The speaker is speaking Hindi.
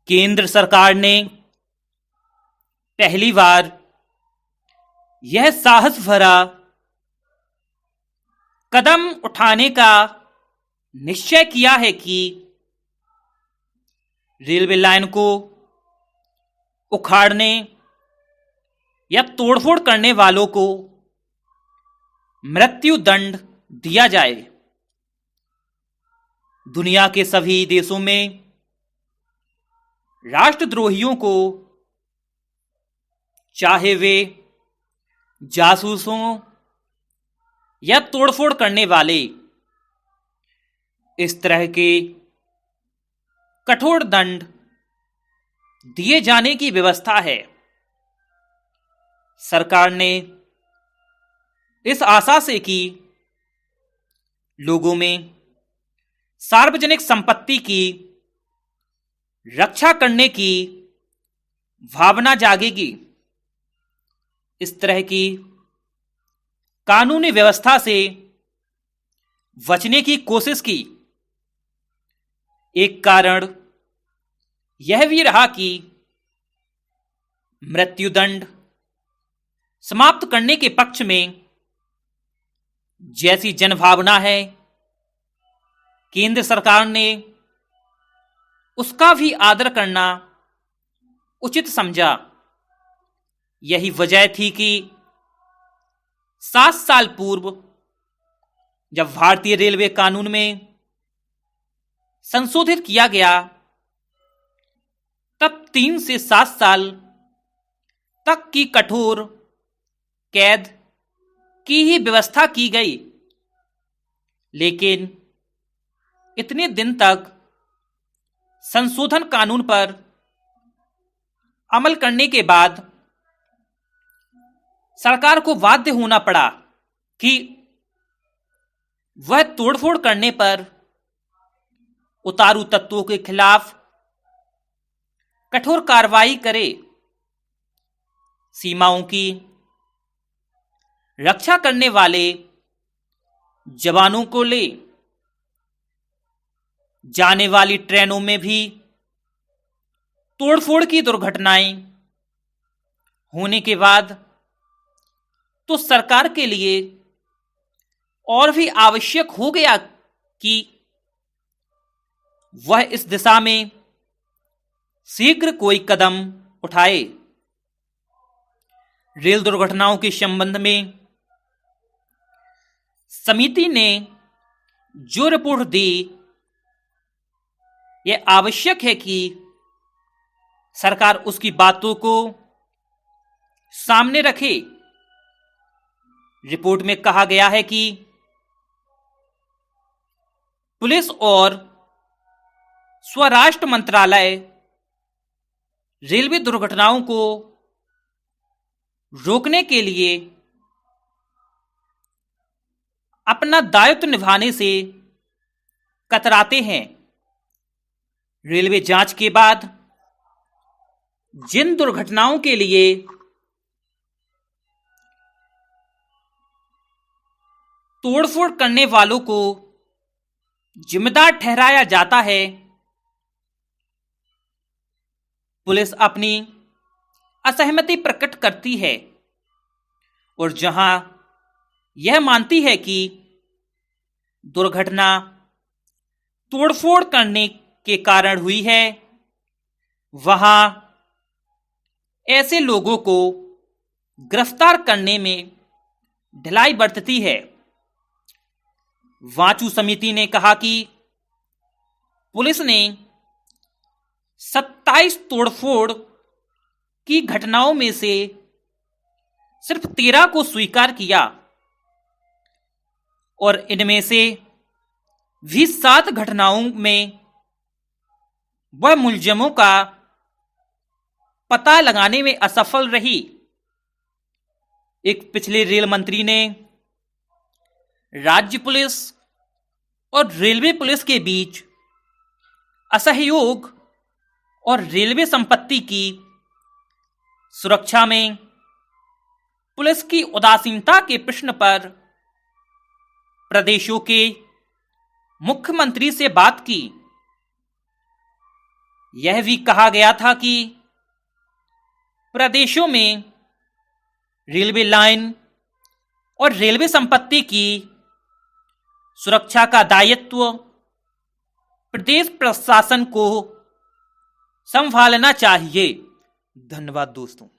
केंद्र सरकार ने पहली बार यह साहस भरा कदम उठाने का निश्चय किया है कि रेलवे लाइन को उखाड़ने या तोड़फोड़ करने वालों को मृत्यु दंड दिया जाए। दुनिया के सभी देशों में राष्ट्रद्रोहियों को, चाहे वे जासूसों या तोड़फोड़ करने वाले, इस तरह के कठोर दंड दिए जाने की व्यवस्था है। सरकार ने इस आशा से कि लोगों में सार्वजनिक संपत्ति की रक्षा करने की भावना जागेगी, इस तरह की कानूनी व्यवस्था से बचने की कोशिश की। एक कारण यह भी रहा कि मृत्युदंड समाप्त करने के पक्ष में जैसी जनभावना है, केंद्र सरकार ने उसका भी आदर करना उचित समझा। यही वजह थी कि 7 साल पूर्व जब भारतीय रेलवे कानून में संशोधित किया गया, तब 3 से 7 साल तक की कठोर कैद की ही व्यवस्था की गई। लेकिन इतने दिन तक संशोधन कानून पर अमल करने के बाद सरकार को बाध्य होना पड़ा कि वह तोड़फोड़ करने पर उतारू तत्वों के खिलाफ कठोर कार्रवाई करे, सीमाओं की रक्षा करने वाले जवानों को ले जाने वाली ट्रेनों में भी तोड़फोड़ की दुर्घटनाएं होने के बाद तो सरकार के लिए और भी आवश्यक हो गया कि वह इस दिशा में शीघ्र कोई कदम उठाए। रेल दुर्घटनाओं के संबंध में समिति ने जो रिपोर्ट दी, यह आवश्यक है कि सरकार उसकी बातों को सामने रखे। रिपोर्ट में कहा गया है कि पुलिस और स्वराष्ट्र मंत्रालय रेलवे दुर्घटनाओं को रोकने के लिए अपना दायित्व निभाने से कतराते हैं। रेलवे जांच के बाद जिन दुर्घटनाओं के लिए तोड़फोड़ करने वालों को जिम्मेदार ठहराया जाता है, पुलिस अपनी असहमति प्रकट करती है, और जहां यह मानती है कि दुर्घटना तोड़फोड़ करने के कारण हुई है, वहां ऐसे लोगों को गिरफ्तार करने में ढिलाई बरतती है। वांचू समिति ने कहा कि पुलिस ने 27 तोड़फोड़ की घटनाओं में से सिर्फ 13 को स्वीकार किया, और इनमें से भी 7 घटनाओं में वह मुलजिमों का पता लगाने में असफल रही। एक पिछले रेल मंत्री ने राज्य पुलिस और रेलवे पुलिस के बीच असहयोग और रेलवे संपत्ति की सुरक्षा में पुलिस की उदासीनता के प्रश्न पर प्रदेशों के मुख्यमंत्री से बात की। यह भी कहा गया था कि प्रदेशों में रेलवे लाइन और रेलवे संपत्ति की सुरक्षा का दायित्व प्रदेश प्रशासन को संभालना चाहिए। धन्यवाद दोस्तों।